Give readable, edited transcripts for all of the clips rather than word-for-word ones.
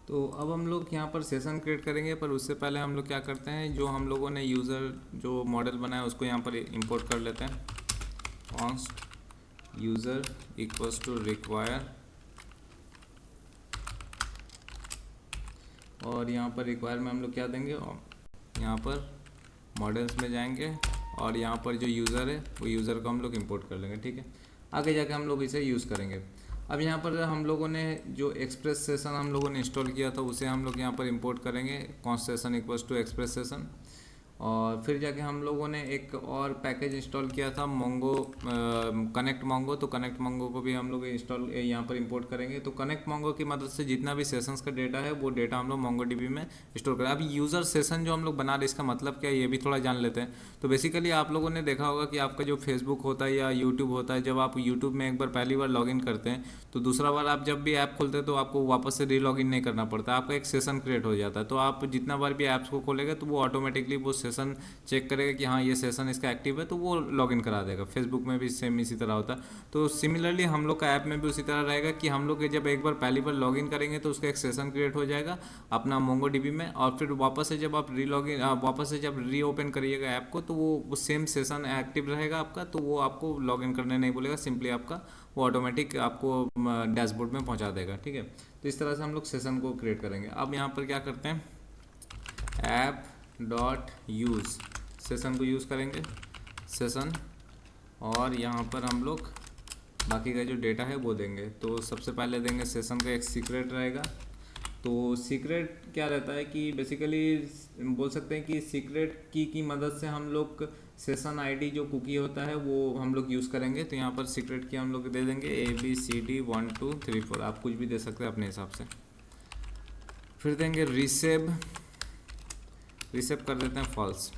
तो अब हम लोग यहाँ पर सेशन क्रिएट करेंगे, पर उससे पहले हम लोग क्या करते हैं, जो हम लोगों ने यूज़र जो मॉडल बनाया उसको यहाँ पर इंपोर्ट कर लेते हैं। Const user equals to require, और यहाँ पर रिक्वायर में हम लोग क्या देंगे, यहाँ पर मॉडल्स में जाएंगे और यहाँ पर जो यूज़र है वो यूज़र को हम लोग इंपोर्ट कर लेंगे। ठीक है, आगे जाके हम लोग इसे यूज़ करेंगे। अब यहाँ पर हम लोगों ने जो एक्सप्रेस सेशन हम लोगों ने इंस्टॉल किया था उसे हम लोग यहाँ पर इंपोर्ट करेंगे। Const session equals to express session, और फिर जाके हम लोगों ने एक और पैकेज इंस्टॉल किया था मोंगो, कनेक्ट मोंगो। तो कनेक्ट मोंगो को भी हम लोग इंस्टॉल यहाँ पर इंपोर्ट करेंगे। तो कनेक्ट मोंगो की मदद से जितना भी सेशंस का डेटा है वो डेटा हम लोग मोंगो डीबी में स्टोर करें। अब यूज़र सेशन जो हम लोग बना रहे हैं इसका मतलब क्या है ये भी थोड़ा जान लेते हैं। तो बेसिकली आप लोगों ने देखा होगा कि आपका जो फेसबुक होता है या यूट्यूब होता है, जब आप यूट्यूब में एक बार पहली बार लॉगिन करते हैं तो दूसरा बार आप जब भी ऐप खोलते हैं तो आपको वापस से री लॉगिन नहीं करना पड़ता, आपका एक सेशन क्रिएट हो जाता है। तो आप जितना बार भी ऐप्स को खोलेंगे तो वो ऑटोमेटिकली वो सेशन चेक करेगा कि हाँ ये सेशन इसका एक्टिव है, तो वो लॉगिन करा देगा। फेसबुक में भी सेम इसी तरह होता है। तो सिमिलरली हम लोग का ऐप में भी उसी तरह रहेगा कि हम लोग जब एक बार पहली बार लॉगिन करेंगे तो उसका एक सेशन क्रिएट हो जाएगा अपना मोंगो डीबी में, और फिर वापस से जब आप वापस से जब री ओपन करिएगा ऐप को तो वो सेम सेशन एक्टिव रहेगा आपका, तो वो आपको लॉगिन करने नहीं बोलेगा, सिंपली आपका वो ऑटोमेटिक आपको डैशबोर्ड में पहुंचा देगा। ठीक है, तो इस तरह से हम लोग सेशन को क्रिएट करेंगे। अब यहाँ पर क्या करते हैं, ऐप डॉट यूज़ सेशन को यूज़ करेंगे, सेशन, और यहाँ पर हम लोग बाकी का जो डेटा है वो देंगे। तो सबसे पहले देंगे सेशन का एक सीक्रेट रहेगा। तो सीक्रेट क्या रहता है कि बेसिकली बोल सकते हैं कि सीक्रेट की मदद से हम लोग सेशन आईडी जो कुकी होता है वो हम लोग यूज़ करेंगे। तो यहाँ पर सीक्रेट की हम लोग दे देंगे ABCD1 2 3 4, आप कुछ भी दे सकते हैं अपने हिसाब से। फिर देंगे रिसेव कर देते हैं फॉल्स।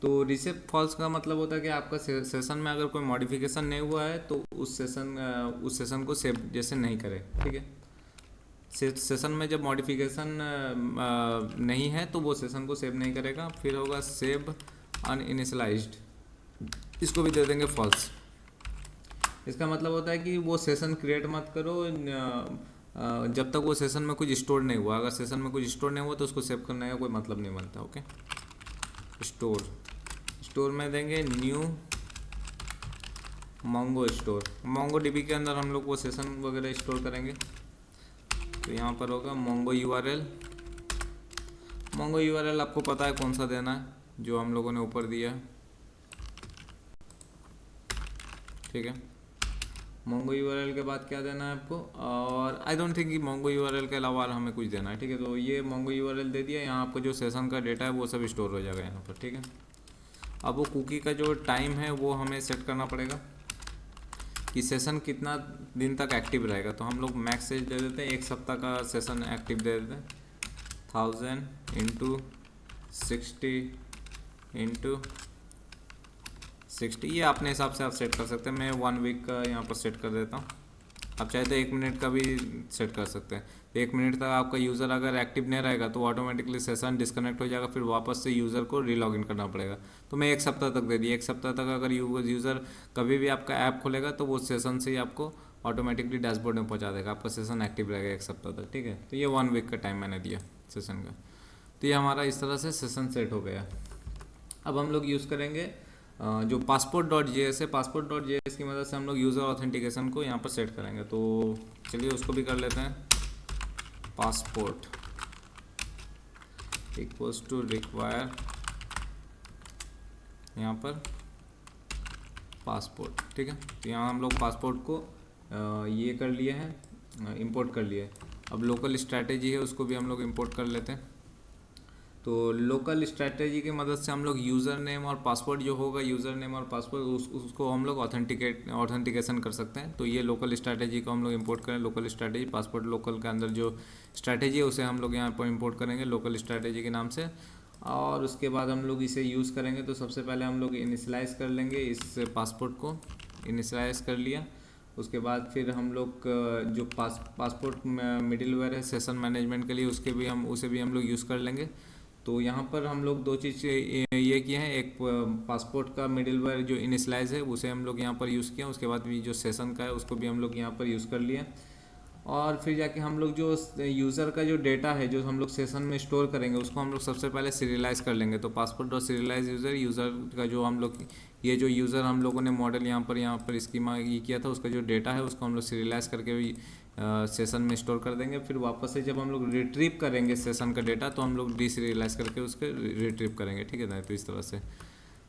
तो रिसेप फॉल्स का मतलब होता है कि आपका सेशन में अगर कोई मॉडिफिकेशन नहीं हुआ है तो उस सेशन को सेव जैसे नहीं करे। ठीक है, सेशन में जब मॉडिफिकेशन नहीं है तो वो सेशन को सेव नहीं करेगा। फिर होगा सेव अनइनिशियलाइज्ड, इसको भी दे देंगे फॉल्स। इसका मतलब होता है कि वो सेशन क्रिएट मत करो जब तक वो सेशन में कुछ स्टोर नहीं हुआ। अगर सेशन में कुछ स्टोर नहीं हुआ तो उसको सेव करने का कोई मतलब नहीं बनता। ओके, स्टोर में देंगे new Mongo store. Mongo dB के अंदर हम लोग वो सेशन वगैरह स्टोर करेंगे। तो यहाँ पर होगा मोंगो यूआरएल। मोंगो यूआरएल आपको पता है कौन सा देना है, जो हम लोगों ने ऊपर दिया है। ठीक है, मोंगो यूआरएल के बाद क्या देना है आपको, और आई डोंट थिंक कि मोंगो यूआरएल के अलावा हमें कुछ देना है। ठीक है, तो ये मोंगो यूआरएल दे दिया। यहाँ आपको जो सेशन का डेटा है वो सब स्टोर हो जाएगा यहाँ पर। ठीक है, अब वो कुकी का जो टाइम है वो हमें सेट करना पड़ेगा कि सेशन कितना दिन तक एक्टिव रहेगा। तो हम लोग मैक्स दे देते हैं, 1 सप्ताह का सेशन एक्टिव दे देते हैं। 1000 × 60 ये अपने हिसाब से आप सेट कर सकते हैं। मैं 1 वीक का यहाँ पर सेट कर देता हूँ। आप चाहे तो 1 मिनट का भी सेट कर सकते हैं। 1 मिनट तक आपका यूज़र अगर एक्टिव नहीं रहेगा तो ऑटोमेटिकली सेशन डिस्कनेक्ट हो जाएगा, फिर वापस से यूज़र को रीलॉगिन करना पड़ेगा। तो मैं 1 सप्ताह तक दे दिया। 1 सप्ताह तक अगर यूज़र कभी भी आपका ऐप खोलेगा तो वो सेशन से ही आपको ऑटोमेटिकली डैशबोर्ड में पहुंचा देगा, आपका सेशन एक्टिव रहेगा 1 सप्ताह तक। ठीक है, तो ये 1 वीक का टाइम मैंने दिया सेशन का। तो ये हमारा इस तरह से सेशन सेट हो गया। अब हम लोग यूज़ करेंगे जो passport.js है। passport.js की मदद से हम लोग यूज़र ऑथेंटिकेशन को यहाँ पर सेट करेंगे। तो चलिए उसको भी कर लेते हैं। पासपोर्ट इक्वल्स टू रिक्वायर, यहाँ पर पासपोर्ट। ठीक है, तो यहाँ हम लोग पासपोर्ट को ये कर लिए हैं, इंपोर्ट कर लिए। अब लोकल स्ट्रैटेजी है उसको भी हम लोग इंपोर्ट कर लेते हैं। तो लोकल स्ट्रैटेजी की मदद से हम लोग यूज़र नेम और पासवर्ड जो होगा, यूज़र नेम और पासवर्ड उसको हम लोग ऑथेंटिकेशन कर सकते हैं। तो ये लोकल स्ट्रैटेजी को हम लोग इंपोर्ट करें। लोकल स्ट्रैटेजी पासवर्ड लोकल के अंदर जो स्ट्रैटेजी है उसे हम लोग यहाँ पर इंपोर्ट करेंगे लोकल स्ट्रैटेजी के नाम से। और उसके बाद हम लोग इसे यूज़ करेंगे। तो सबसे पहले हम लोग इनिशियलाइज़ कर लेंगे इस पासपोर्ट को, इनिशियलाइज़ कर लिया। उसके बाद फिर हम लोग जो पासपोर्ट मिडिलवेयर है सेशन मैनेजमेंट के लिए उसे भी हम लोग यूज़ कर लेंगे। तो यहाँ पर हम लोग 2 चीज़ ये किए हैं। एक पासपोर्ट का मिडिलवेयर जो इनिशियलाइज है उसे हम लोग यहाँ पर यूज़ किया। उसके बाद भी जो सेशन का है उसको भी हम लोग यहाँ पर यूज़ कर लिया। और फिर जाके हम लोग जो यूज़र का जो डेटा है जो हम लोग सेशन में स्टोर करेंगे उसको हम लोग सबसे पहले सीरियलाइज़ कर लेंगे। तो पासवर्ड और सीरियलाइज यूज़र का जो हम लोग ये जो यूज़र हम लोगों ने मॉडल यहाँ पर स्कीमा ये किया था उसका जो डेटा है उसको हम लोग सीरियलाइज़ करके भी सेशन में स्टोर कर देंगे। फिर वापस से जब हम लोग रिट्रीव करेंगे सेशन का डेटा तो हम लोग डीसीरियलाइज़ करके उसके रिट्रीव करेंगे, ठीक है ना। तो इस तरह से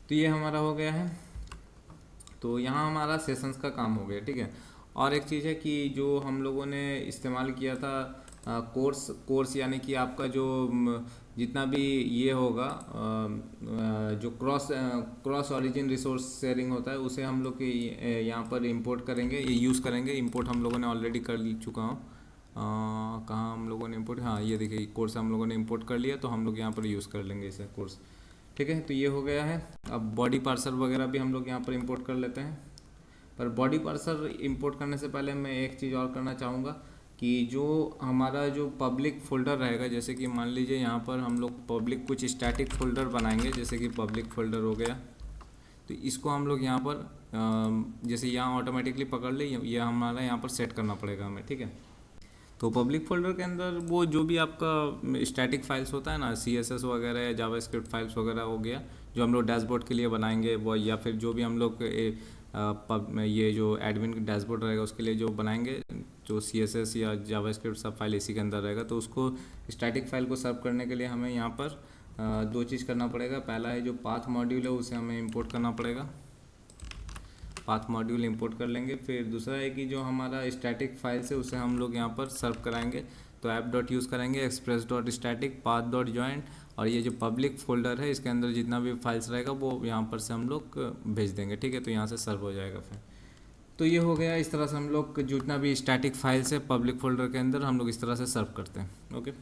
तो ये हमारा हो गया है। तो यहाँ हमारा सेशंस का काम हो गया, ठीक है। और एक चीज़ है कि जो हम लोगों ने इस्तेमाल किया था कोर्स यानी कि आपका जो जितना भी ये होगा जो क्रॉस ओरिजिन रिसोर्स शेयरिंग होता है उसे हम लोग यहाँ पर इंपोर्ट करेंगे, ये यूज़ करेंगे। इंपोर्ट हम लोगों ने ऑलरेडी कर चुका हूँ। कहाँ हम लोगों ने इंपोर्ट, हाँ ये देखिए कोर्स हम लोगों ने इंपोर्ट कर लिया तो हम लोग यहाँ पर यूज़ कर लेंगे इसे कोर्स, ठीक है। तो ये हो गया है। अब बॉडी पार्सर वगैरह भी हम लोग यहाँ पर इंपोर्ट कर लेते हैं। पर बॉडी पार्सर इंपोर्ट करने से पहले मैं एक चीज़ और करना चाहूँगा कि जो हमारा जो पब्लिक फोल्डर रहेगा, जैसे कि मान लीजिए यहाँ पर हम लोग पब्लिक कुछ स्टैटिक फोल्डर बनाएंगे, जैसे कि पब्लिक फोल्डर हो गया। तो इसको हम लोग यहाँ पर जैसे यहाँ ऑटोमेटिकली पकड़ ले, ये हमारा यहाँ पर सेट करना पड़ेगा हमें, ठीक है। तो पब्लिक फोल्डर के अंदर वो जो भी आपका स्टैटिक फाइल्स होता है ना, CSS वगैरह या जावास्क्रिप्ट फाइल्स वगैरह हो गया जो हम लोग डैशबोर्ड के लिए बनाएंगे वो, या फिर जो भी हम लोग ये जो एडमिन डैशबोर्ड रहेगा उसके लिए जो बनाएंगे, जो CSS या जावास्क्रिप्ट सब फाइल इसी के अंदर रहेगा। तो उसको स्टैटिक फाइल को सर्व करने के लिए हमें यहाँ पर दो चीज़ करना पड़ेगा। पहला है जो पाथ मॉड्यूल है उसे हमें इंपोर्ट करना पड़ेगा, पाथ मॉड्यूल इंपोर्ट कर लेंगे। फिर दूसरा है कि जो हमारा स्टैटिक फाइल्स है उसे हम लोग यहाँ पर सर्व कराएंगे। तो ऐप डॉट यूज़ करेंगे, express dot static path dot join, और ये जो पब्लिक फोल्डर है इसके अंदर जितना भी फाइल्स रहेगा वो यहाँ पर से हम लोग भेज देंगे, ठीक है। तो यहाँ से सर्व हो जाएगा फिर। तो ये हो गया। इस तरह से हम लोग जितना भी स्टैटिक फाइल्स है पब्लिक फोल्डर के अंदर हम लोग इस तरह से सर्व करते हैं, ओके।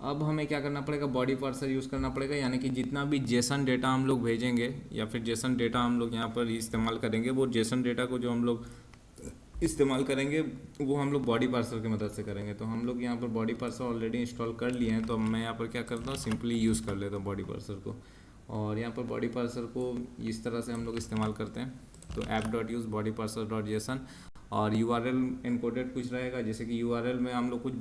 अब हमें क्या करना पड़ेगा, बॉडी पार्सर यूज़ करना पड़ेगा, यानी कि जितना भी जेसन डेटा हम लोग भेजेंगे या फिर जेसन डेटा हम लोग यहाँ पर इस्तेमाल करेंगे, वो जेसन डेटा को जो हम लोग इस्तेमाल करेंगे वो हम लोग बॉडी पार्सर की मदद से करेंगे। तो हम लोग यहाँ पर बॉडी पार्सर ऑलरेडी इंस्टॉल कर लिए हैं, तो मैं यहाँ पर क्या करता हूँ, सिंपली यूज़ कर लेता हूँ बॉडी पार्सर को। और यहाँ पर बॉडी पार्सर को इस तरह से हम लोग इस्तेमाल करते हैं। तो app dot use body parser dot JSON, और URL इनकोडेड कुछ रहेगा, जैसे कि URL में हम लोग कुछ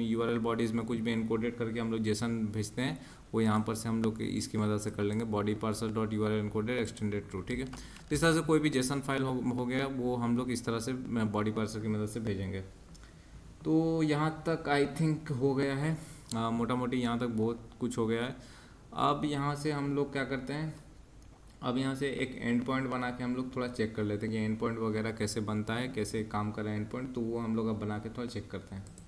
URL बॉडीज़ में कुछ भी इनकोडेड करके हम लोग जेसन भेजते हैं, वो यहाँ पर से हम लोग इसकी मदद से कर लेंगे, body parser dot URL encoded extended true, ठीक है। तो इस तरह से कोई भी जेसन फाइल हो गया वो हम लोग इस तरह से बॉडी पार्सर की मदद से भेजेंगे। तो यहाँ तक आई थिंक हो गया है, मोटा मोटी यहाँ तक बहुत कुछ हो गया है। अब यहाँ से हम लोग क्या करते हैं, अब यहाँ से एक एंड पॉइंट बना के हम लोग थोड़ा चेक कर लेते हैं कि एंड पॉइंट वगैरह कैसे बनता है, कैसे काम कर रहा है एंड पॉइंट। तो वो हम लोग अब बना के थोड़ा चेक करते हैं।